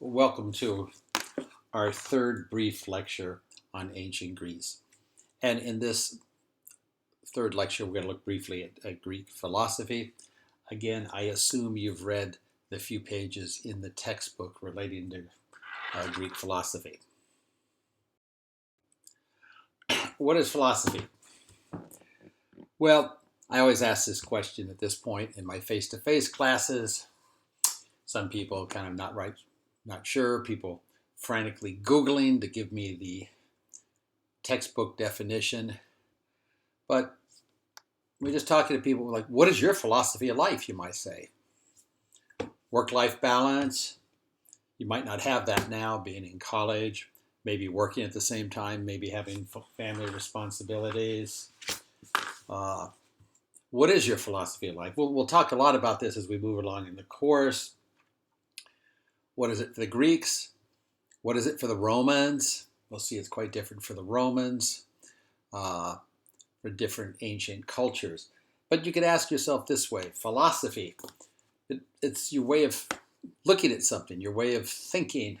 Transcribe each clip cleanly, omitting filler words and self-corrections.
Welcome to our third brief lecture on ancient Greece. And in this third lecture, we're going to look briefly at Greek philosophy. Again, I assume you've read the few pages in the textbook relating to Greek philosophy. What is philosophy? Well, I always ask this question at this point in my face-to-face classes. Some people kind of not sure. People frantically Googling to give me the textbook definition. But we're just talking to people like, what is your philosophy of life, you might say? Work-life balance. You might not have that now, being in college, maybe working at the same time, maybe having family responsibilities. What is your philosophy of life? We'll talk a lot about this as we move along in the course. What is it for the Greeks? What is it for the Romans? We'll see it's quite different for the Romans, for different ancient cultures. But you could ask yourself this way: philosophy, it's your way of looking at something, your way of thinking.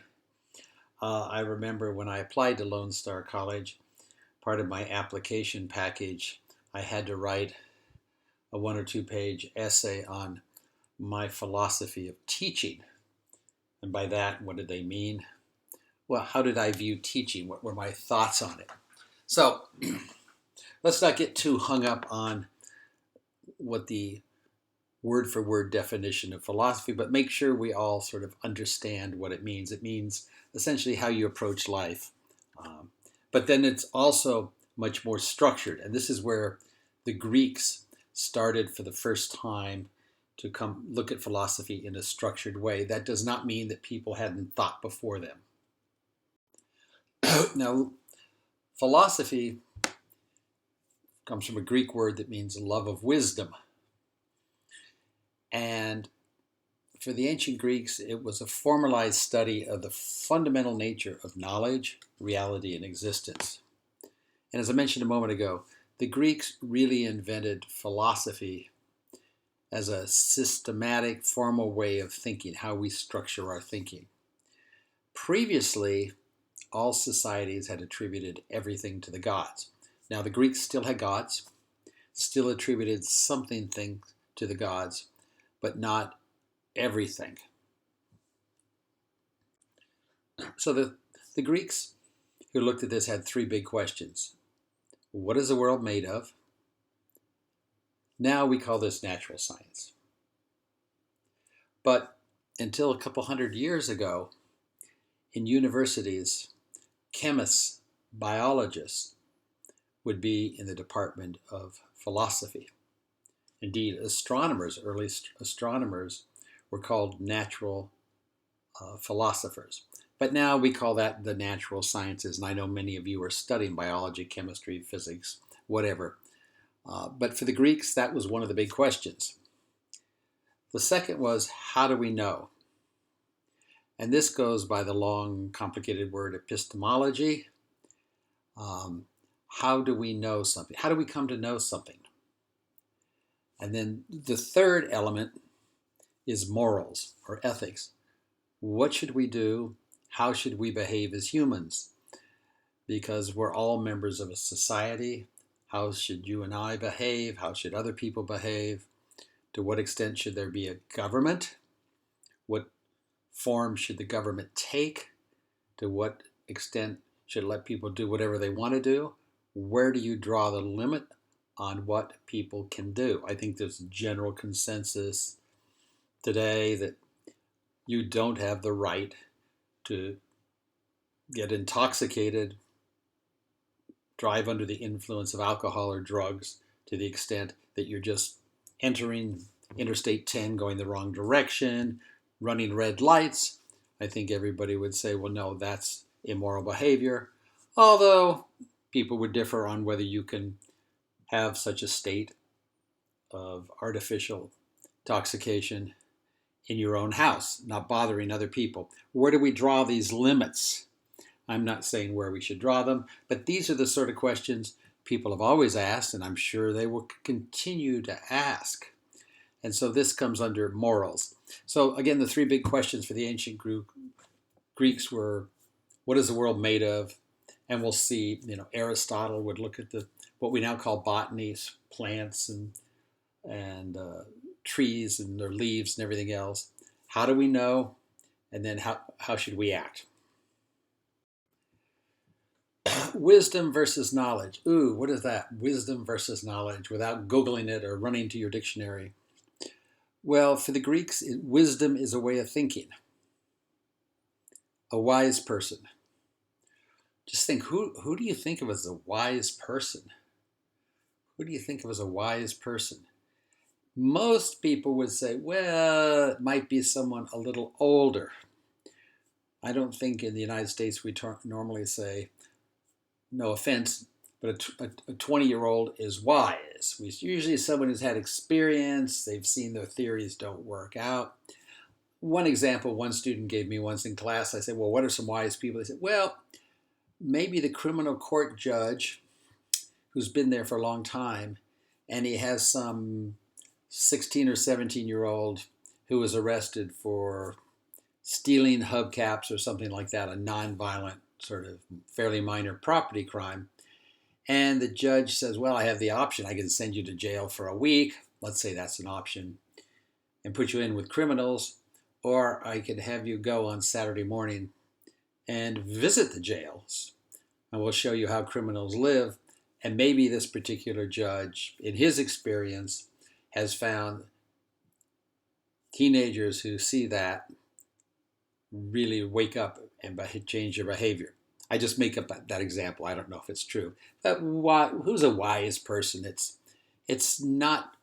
I remember when I applied to Lone Star College, part of my application package, I had to write a 1 or 2 page essay on my philosophy of teaching. And by that, what did they mean? Well, how did I view teaching? What were my thoughts on it? So let's not get too hung up on what the word for word definition of philosophy, but make sure we all sort of understand what it means. It means essentially how you approach life. But then it's also much more structured. And this is where the Greeks started for the first time to come look at philosophy in a structured way. That does not mean that people hadn't thought before them. Now, philosophy comes from a Greek word that means love of wisdom. And for the ancient Greeks, it was a formalized study of the fundamental nature of knowledge, reality, and existence. And as I mentioned a moment ago, the Greeks really invented philosophy as a systematic, formal way of thinking, how we structure our thinking. Previously, all societies had attributed everything to the gods. Now, the Greeks still had gods, still attributed something to the gods, but not everything. So the Greeks who looked at this had 3 big questions. What is the world made of? Now we call this natural science. But until a couple hundred years ago, in universities, chemists, biologists would be in the department of philosophy. Indeed, astronomers, early astronomers, were called natural philosophers. But now we call that the natural sciences, and I know many of you are studying biology, chemistry, physics, whatever. But for the Greeks, that was one of the big questions. The second was, how do we know? And this goes by the long, complicated word epistemology. How do we know something? How do we come to know something? And then the third element is morals or ethics. What should we do? How should we behave as humans? Because we're all members of a society. How should you and I behave? How should other people behave? To what extent should there be a government? What form should the government take? To what extent should it let people do whatever they want to do? Where do you draw the limit on what people can do? I think there's a general consensus today that you don't have the right to get intoxicated, drive under the influence of alcohol or drugs to the extent that you're just entering Interstate 10 going the wrong direction, running red lights. I think everybody would say, well, no, that's immoral behavior. Although people would differ on whether you can have such a state of artificial intoxication in your own house, not bothering other people. Where do we draw these limits? I'm not saying where we should draw them, but these are the sort of questions people have always asked, and I'm sure they will continue to ask. And so this comes under morals. So again, the 3 big questions for the ancient Greeks were, what is the world made of? And we'll see, Aristotle would look at what we now call botany, plants and trees and their leaves and everything else. How do we know? And then how should we act? Wisdom versus knowledge. Ooh, what is that? Wisdom versus knowledge without Googling it or running to your dictionary. Well, for the Greeks, wisdom is a way of thinking. A wise person. Just think, who do you think of as a wise person? Who do you think of as a wise person? Most people would say, well, it might be someone a little older. I don't think in the United States we normally say, no offense, but a 20-year-old is wise. We usually someone who's had experience, they've seen their theories don't work out. One example one student gave me once in class, I said, well, what are some wise people? They said, well, maybe the criminal court judge who's been there for a long time, and he has some 16 or 17-year-old who was arrested for stealing hubcaps or something like that, a nonviolent sort of fairly minor property crime. And the judge says, well, I have the option. I can send you to jail for a week. Let's say that's an option. And put you in with criminals. Or I could have you go on Saturday morning and visit the jails. And we'll show you how criminals live. And maybe this particular judge, in his experience, has found teenagers who see that really wake up and change their behavior. I just make up that example. I don't know if it's true. But who's a wise person? It's not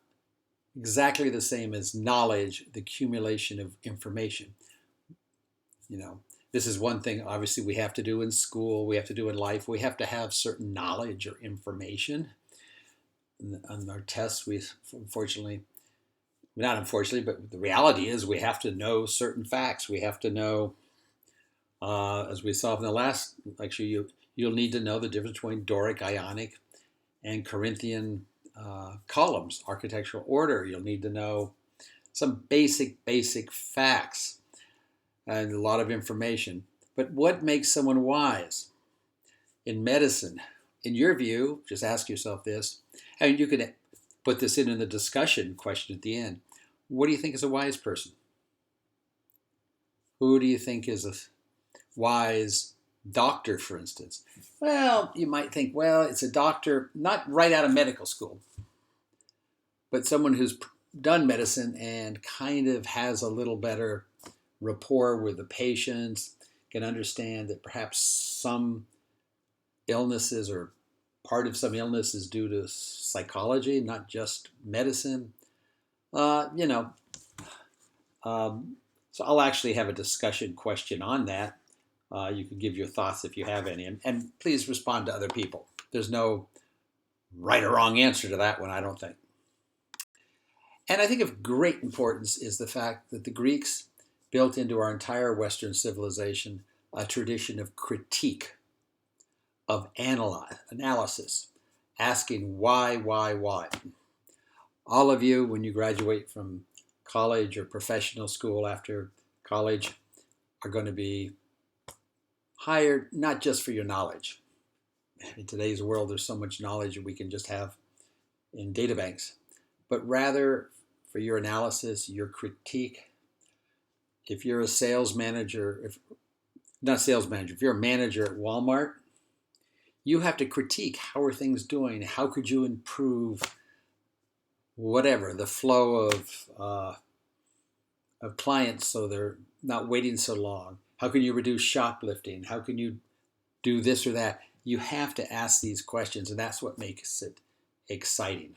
exactly the same as knowledge, the accumulation of information. This is one thing obviously we have to do in school, we have to do in life. We have to have certain knowledge or information. On our tests, we unfortunately, not unfortunately, but the reality is we have to know certain facts. We have to know, as we saw in the last lecture, you'll need to know the difference between Doric, Ionic, and Corinthian columns, architectural order. You'll need to know some basic facts and a lot of information. But what makes someone wise? In medicine, in your view, just ask yourself this, and you can put this in the discussion question at the end. What do you think is a wise person? Who do you think is a wise doctor, for instance? Well, you might think, well, it's a doctor not right out of medical school, but someone who's done medicine and kind of has a little better rapport with the patients, can understand that perhaps some illnesses or part of some illness is due to psychology, not just medicine. So I'll actually have a discussion question on that. You can give your thoughts if you have any, and please respond to other people. There's no right or wrong answer to that one, I don't think. And I think of great importance is the fact that the Greeks built into our entire Western civilization a tradition of critique, of analysis, asking why. All of you, when you graduate from college or professional school after college, are going to be hired not just for your knowledge. In today's world, there's so much knowledge that we can just have in databanks, but rather for your analysis, your critique. If you're a sales manager, if you're a manager at Walmart, you have to critique, how are things doing? How could you improve whatever, the flow of clients so they're not waiting so long? How can you reduce shoplifting? How can you do this or that? You have to ask these questions, and that's what makes it exciting.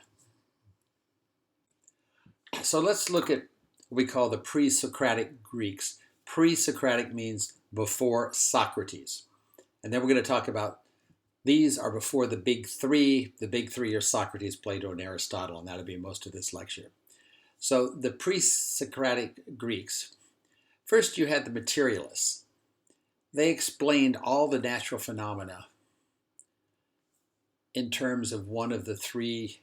So let's look at what we call the PreSocratic Greeks. Pre-Socratic means before Socrates. And then we're going to talk about these are before the big three. The big three are Socrates, Plato, and Aristotle, and that'll be most of this lecture. So the pre-Socratic Greeks. First, you had the materialists. They explained all the natural phenomena in terms of one of the three,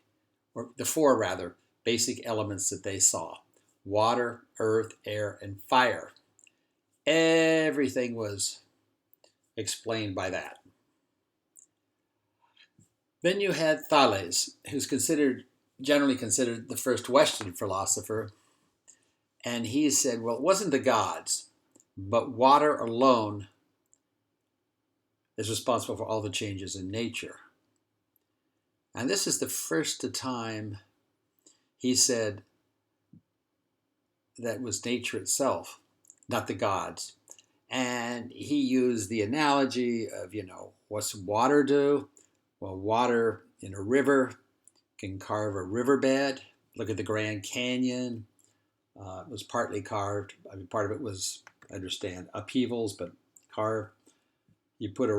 or the four rather, basic elements that they saw: water, earth, air, and fire. Everything was explained by that. Then you had Thales, who's generally considered the first Western philosopher. And he said, well, it wasn't the gods, but water alone is responsible for all the changes in nature. And this is the first time he said that was nature itself, not the gods. And he used the analogy of, what's water do? Well, water in a river can carve a riverbed. Look at the Grand Canyon. It was partly carved. I mean, part of it was, I understand, upheavals, but carved. You put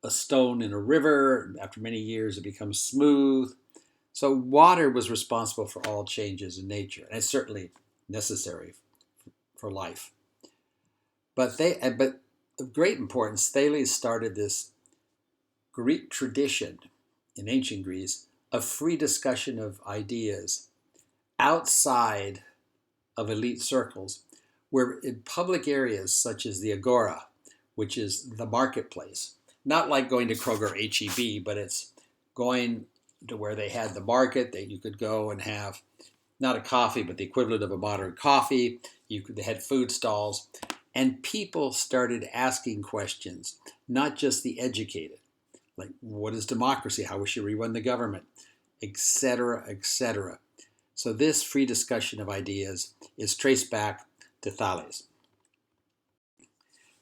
a stone in a river. After many years, it becomes smooth. So water was responsible for all changes in nature, and it's certainly necessary for life. But of great importance, Thales started this Greek tradition in ancient Greece of free discussion of ideas outside of elite circles, where in public areas such as the Agora, which is the marketplace, not like going to Kroger or HEB, but it's going to where they had the market that you could go and have not a coffee, but the equivalent of a modern coffee. They had food stalls, and people started asking questions, not just the educated, like what is democracy, how should we run the government, etc., etc. So this free discussion of ideas is traced back to Thales.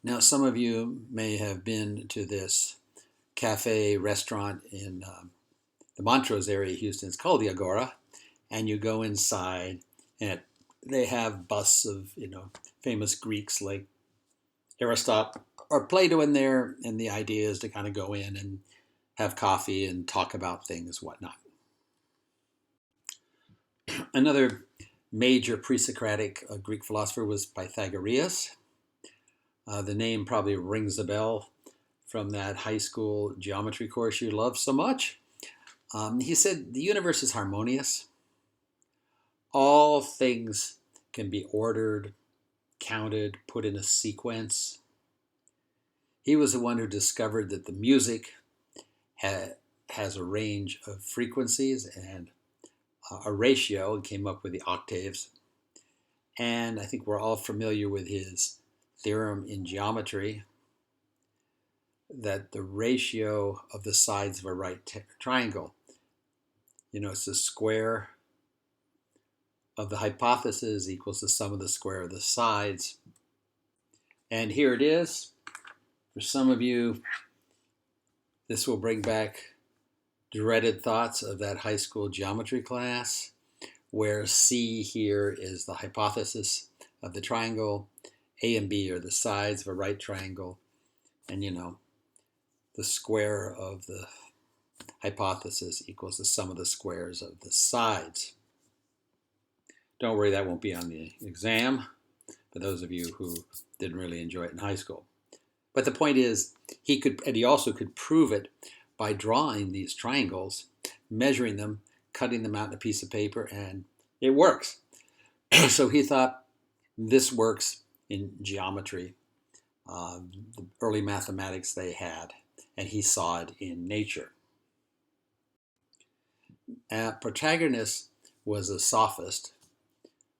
Now, some of you may have been to this cafe restaurant in the Montrose area of Houston. It's called the Agora, and you go inside, and they have busts of famous Greeks like Aristotle or Plato in there, and the idea is to kind of go in and have coffee and talk about things, whatnot. Another major pre-Socratic Greek philosopher was Pythagoreans. The name probably rings a bell from that high school geometry course you loved so much. He said the universe is harmonious. All things can be ordered, counted, put in a sequence. He was the one who discovered that the music has a range of frequencies and a ratio, and came up with the octaves. And I think we're all familiar with his theorem in geometry that the ratio of the sides of a right triangle, it's the square of the hypothesis equals the sum of the square of the sides. And here it is. For some of you, this will bring back dreaded thoughts of that high school geometry class, where C here is the hypothesis of the triangle, A and B are the sides of a right triangle, and the square of the hypothesis equals the sum of the squares of the sides. Don't worry, that won't be on the exam for those of you who didn't really enjoy it in high school. But the point is, he also could prove it by drawing these triangles, measuring them, cutting them out in a piece of paper, and it works. So he thought this works in geometry, the early mathematics they had, and he saw it in nature. Protagoras was a sophist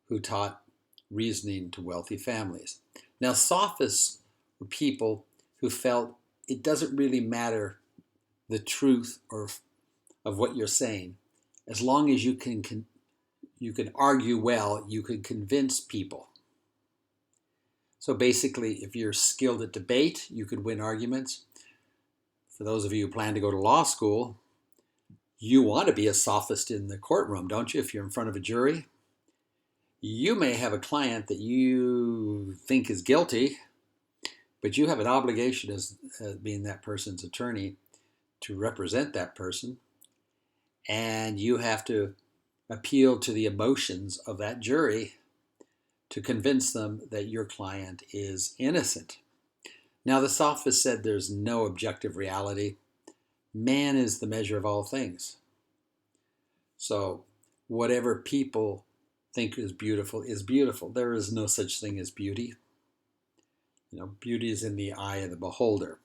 who taught reasoning to wealthy families. Now, sophists were people who felt it doesn't really matter the truth of what you're saying, as long as you can argue well, you can convince people. So basically, if you're skilled at debate, you could win arguments. For those of you who plan to go to law school, you want to be a sophist in the courtroom, don't you, if you're in front of a jury? You may have a client that you think is guilty, but you have an obligation as being that person's attorney to represent that person, and you have to appeal to the emotions of that jury to convince them that your client is innocent. Now, the sophist said there's no objective reality. Man is the measure of all things. So whatever people think is beautiful is beautiful. There is no such thing as beauty. Beauty is in the eye of the beholder.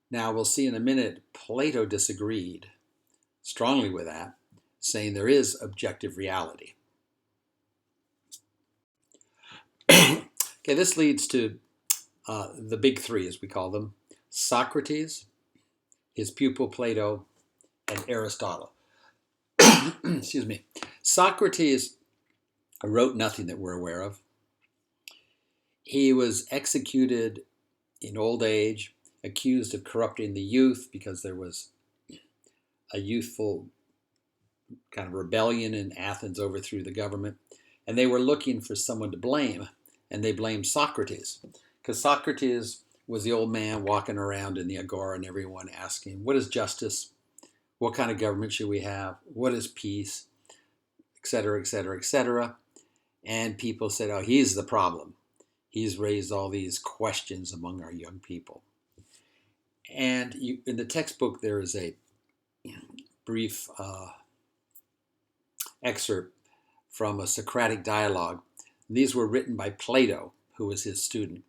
Now, we'll see in a minute, Plato disagreed strongly with that, saying there is objective reality. Okay, this leads to the big three, as we call them: Socrates, his pupil Plato, and Aristotle. Excuse me. Socrates wrote nothing that we're aware of. He was executed in old age, accused of corrupting the youth because there was a youthful kind of rebellion in Athens, overthrew the government, and they were looking for someone to blame, and they blamed Socrates, because Socrates was the old man walking around in the Agora and everyone asking, what is justice? What kind of government should we have? What is peace? Etc., etc., etc. And people said, oh, he's the problem. He's raised all these questions among our young people. And in the textbook, there is a brief excerpt from a Socratic dialogue. These were written by Plato, who was his student.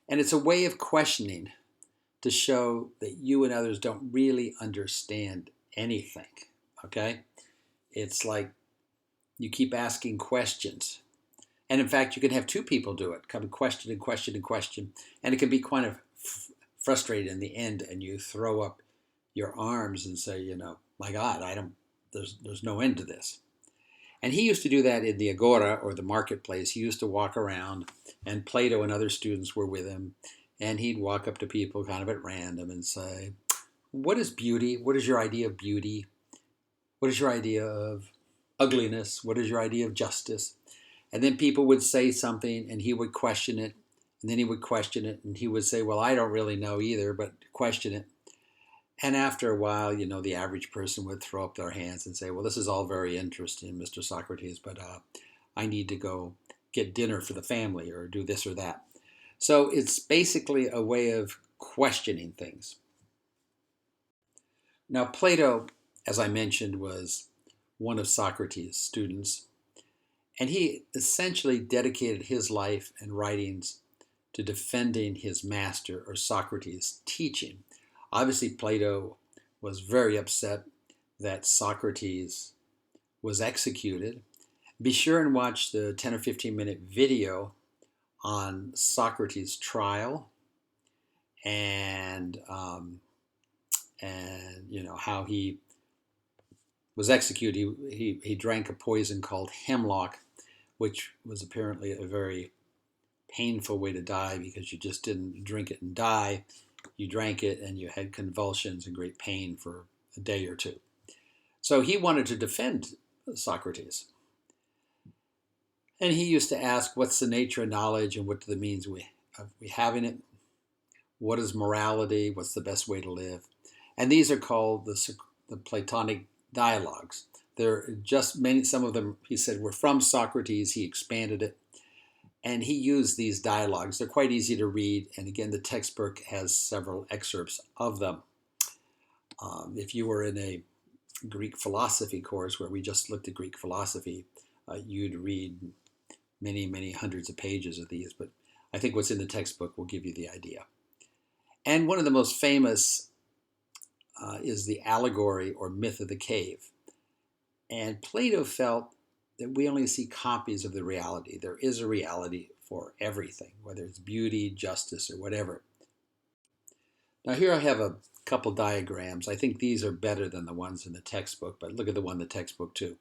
And it's a way of questioning to show that you and others don't really understand anything, okay? It's like you keep asking questions. And in fact, you can have two people do it, come question and question and question. And it can be kind of frustrated in the end, and you throw up your arms and say, my God, there's no end to this. And he used to do that in the Agora, or the marketplace. He used to walk around, and Plato and other students were with him. And he'd walk up to people kind of at random and say, what is beauty? What is your idea of beauty? What is your idea of ugliness? What is your idea of justice? And then people would say something, and he would question it. And then he would question it, and he would say, well, I don't really know either, but question it. And after a while, the average person would throw up their hands and say, well, this is all very interesting, Mr. Socrates, but I need to go get dinner for the family or do this or that. So it's basically a way of questioning things. Now, Plato, as I mentioned, was one of Socrates' students, and he essentially dedicated his life and writings to defending his master, or Socrates' teaching. Obviously, Plato was very upset that Socrates was executed. Be sure and watch the 10 or 15-minute video on Socrates' trial and how he was executed. He drank a poison called hemlock, which was apparently a very painful way to die, because you just didn't drink it and die. You drank it and you had convulsions and great pain for a day or two. So he wanted to defend Socrates. And he used to ask, what's the nature of knowledge and what do the means we have in it? What is morality? What's the best way to live? And these are called the Platonic dialogues. They're just some of them, he said, were from Socrates. He expanded it. And he used these dialogues. They're quite easy to read. And again, the textbook has several excerpts of them. If you were in a Greek philosophy course where we just looked at Greek philosophy, you'd read many, many hundreds of pages of these. But I think what's in the textbook will give you the idea. And one of the most famous is the allegory or myth of the cave. And Plato felt that we only see copies of the reality. There is a reality for everything, whether it's beauty, justice, or whatever. Now here I have a couple diagrams. I think these are better than the ones in the textbook, but look at the one in the textbook too.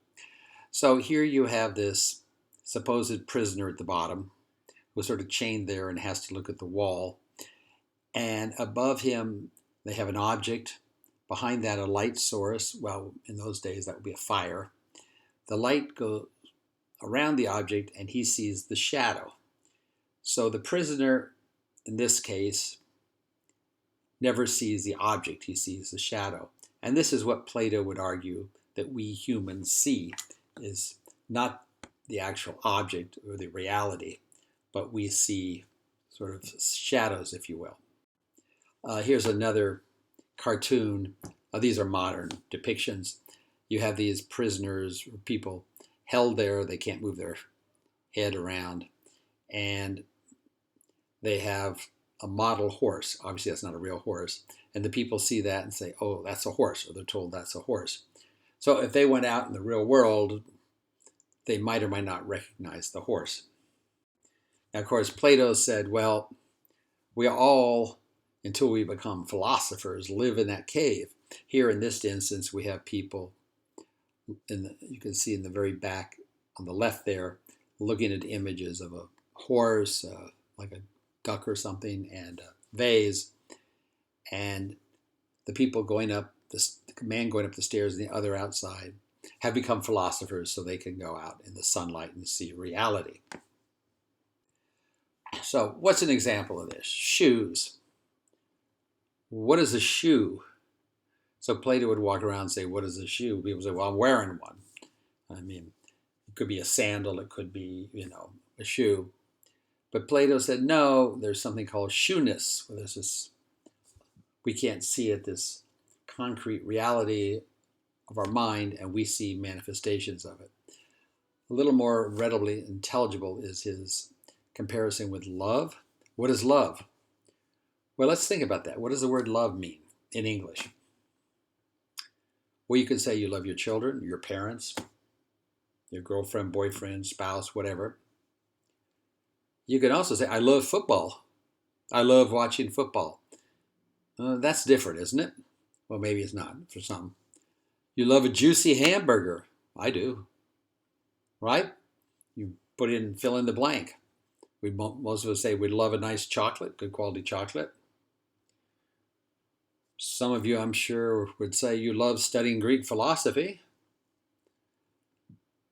So here you have this supposed prisoner at the bottom, who's sort of chained there and has to look at the wall. And above him, they have an object. Behind that, a light source. Well, in those days, that would be a fire. The light goes around the object, and he sees the shadow. So the prisoner, in this case, never sees the object. He sees the shadow. And this is what Plato would argue that we humans see, is not the actual object or the reality, but we see sort of shadows, if you will. Here's another cartoon. These are modern depictions. You have these prisoners, or people held there. They can't move their head around. And they have a model horse. Obviously, that's not a real horse. And the people see that and say, oh, that's a horse, or they're told that's a horse. So if they went out in the real world, they might or might not recognize the horse. Now, of course, Plato said, well, we all, until we become philosophers, live in that cave. Here in this instance, we have people, you can see in the very back on the left there, looking at images of a horse, like a duck or something, and a vase, and the people going up, the man going up the stairs and the other outside, have become philosophers so they can go out in the sunlight and see reality. So what's an example of this? Shoes. What is a shoe? So Plato would walk around and say, what is a shoe? People say, well, I'm wearing one. I mean, it could be a sandal, it could be, a shoe. But Plato said, no, there's something called shoeness, where there's this, we can't see it, this concrete reality of our mind, and we see manifestations of it. A little more readily intelligible is his comparison with love. What is love? Well, let's think about that. What does the word love mean in English? Well, you can say you love your children, your parents, your girlfriend, boyfriend, spouse, whatever. You can also say, I love football. I love watching football. That's different, isn't it? Well, maybe it's not for some. You love a juicy hamburger. I do. Right? You fill in the blank. Most of us say we love a nice chocolate, good quality chocolate. Some of you, I'm sure, would say you love studying Greek philosophy.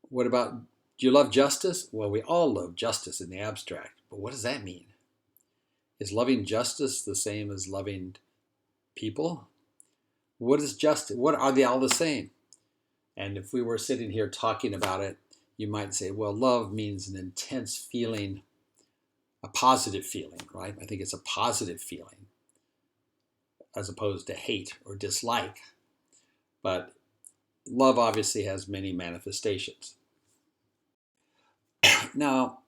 What about, do you love justice? Well, we all love justice in the abstract, but what does that mean? Is loving justice the same as loving people? What is justice? What are they all the same? And if we were sitting here talking about it, you might say, well, love means an intense feeling, a positive feeling, right? I think it's a positive feeling as opposed to hate or dislike. But love obviously has many manifestations. Now,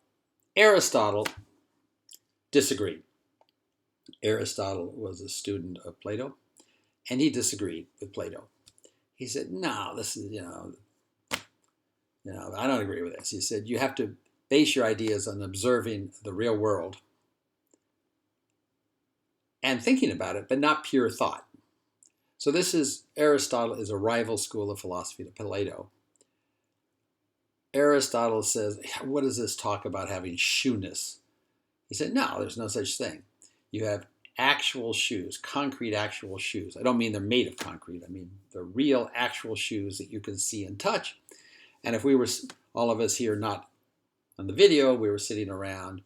Aristotle disagreed. Aristotle was a student of Plato, and he disagreed with Plato. He said, no, this is, I don't agree with this. He said, you have to base your ideas on observing the real world and thinking about it, but not pure thought. So Aristotle is a rival school of philosophy to Plato. Aristotle says, what does this talk about having shoeness? He said, no, there's no such thing. You have actual shoes, concrete actual shoes. I don't mean they're made of concrete. I mean the real actual shoes that you can see and touch. And if we were, all of us here, not on the video, we were sitting around,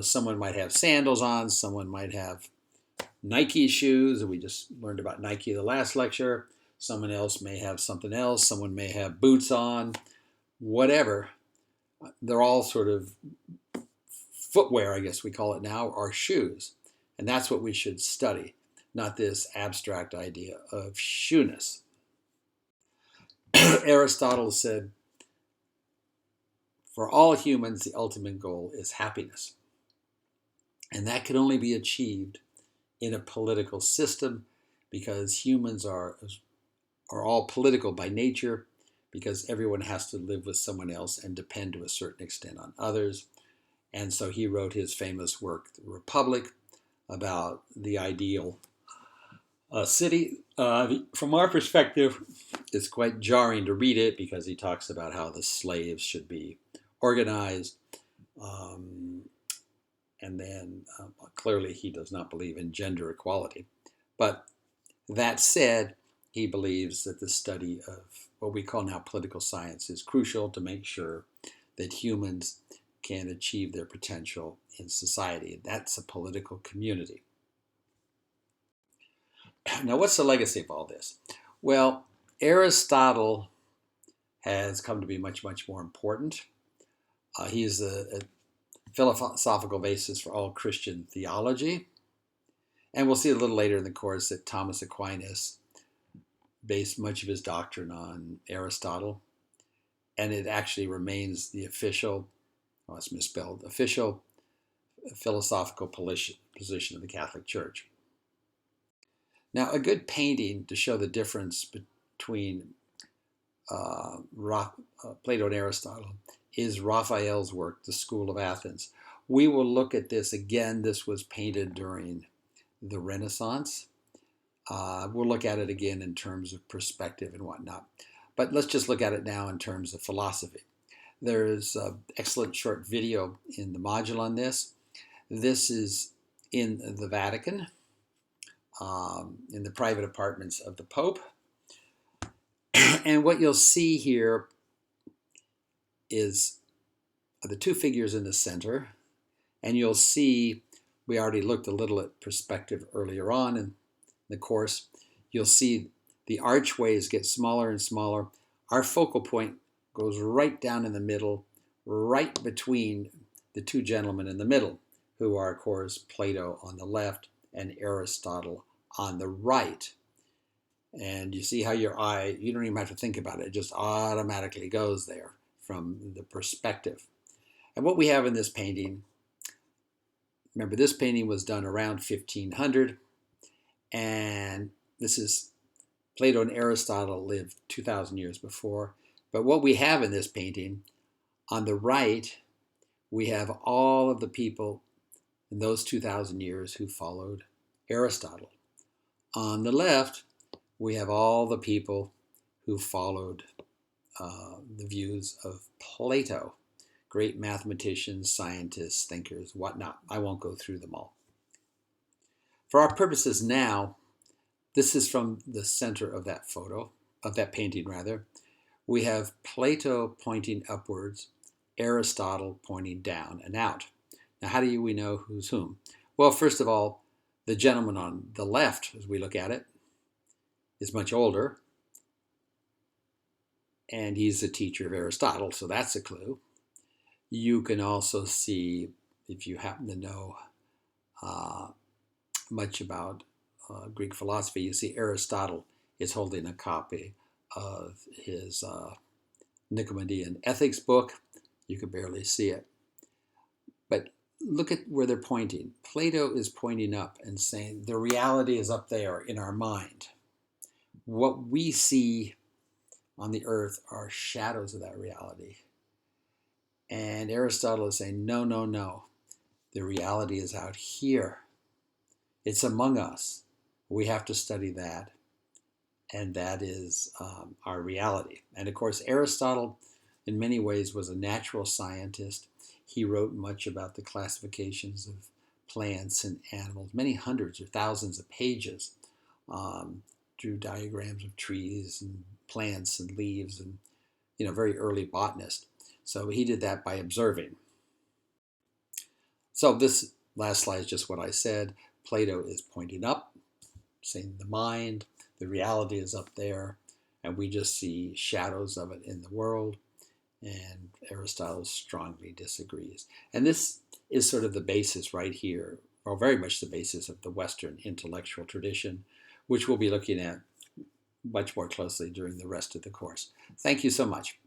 someone might have sandals on, someone might have Nike shoes. We just learned about Nike the last lecture. Someone else may have something else. Someone may have boots on, whatever. They're all sort of footwear, I guess we call it now, or shoes. And that's what we should study, not this abstract idea of shoeness. Aristotle said, for all humans, the ultimate goal is happiness. And that can only be achieved in a political system because humans are all political by nature, because everyone has to live with someone else and depend to a certain extent on others. And so he wrote his famous work, The Republic, about the ideal city. From our perspective, it's quite jarring to read it because he talks about how the slaves should be organized. And then clearly he does not believe in gender equality. But that said, he believes that the study of what we call now political science is crucial to make sure that humans can achieve their potential in society. That's a political community. Now, what's the legacy of all this? Well, Aristotle has come to be much, much more important. He is a philosophical basis for all Christian theology. And we'll see a little later in the course that Thomas Aquinas based much of his doctrine on Aristotle. And it actually remains the official, it's misspelled, official philosophical position of the Catholic Church. Now, a good painting to show the difference between Plato and Aristotle is Raphael's work, The School of Athens. We will look at this again. This was painted during the Renaissance. We'll look at it again in terms of perspective and whatnot. But let's just look at it now in terms of philosophy. There is an excellent short video in the module on this. This is in the Vatican, in the private apartments of the Pope. And what you'll see here is the two figures in the center. And you'll see, we already looked a little at perspective earlier on in the course. You'll see the archways get smaller and smaller. Our focal point goes right down in the middle, right between the two gentlemen in the middle, who are, of course, Plato on the left and Aristotle on the right. And you see how your eye, you don't even have to think about it, it just automatically goes there from the perspective. And what we have in this painting, remember this painting was done around 1500, and this is Plato and Aristotle lived 2,000 years before. But what we have in this painting, on the right, we have all of the people in those 2,000 years who followed Aristotle. On the left, we have all the people who followed the views of Plato, great mathematicians, scientists, thinkers, whatnot. I won't go through them all. For our purposes now, this is from the center of that photo, of that painting rather. We have Plato pointing upwards, Aristotle pointing down and out. Now, how do we know who's whom? Well, first of all, the gentleman on the left, as we look at it, is much older, and he's a teacher of Aristotle, so that's a clue. You can also see, if you happen to know much about Greek philosophy, you see Aristotle is holding a copy of his Nicomachean Ethics book. You can barely see it. But look at where they're pointing. Plato is pointing up and saying the reality is up there in our mind. What we see on the earth are shadows of that reality. And Aristotle is saying, no, no, no. The reality is out here. It's among us. We have to study that. And that is our reality. And of course, Aristotle, in many ways, was a natural scientist. He wrote much about the classifications of plants and animals, many hundreds or thousands of pages, drew diagrams of trees and plants and leaves, and very early botanist. So he did that by observing. So this last slide is just what I said. Plato is pointing up, saying the mind, the reality is up there, and we just see shadows of it in the world. And Aristotle strongly disagrees. And this is sort of the basis right here, or very much the basis of the Western intellectual tradition, which we'll be looking at much more closely during the rest of the course. Thank you so much.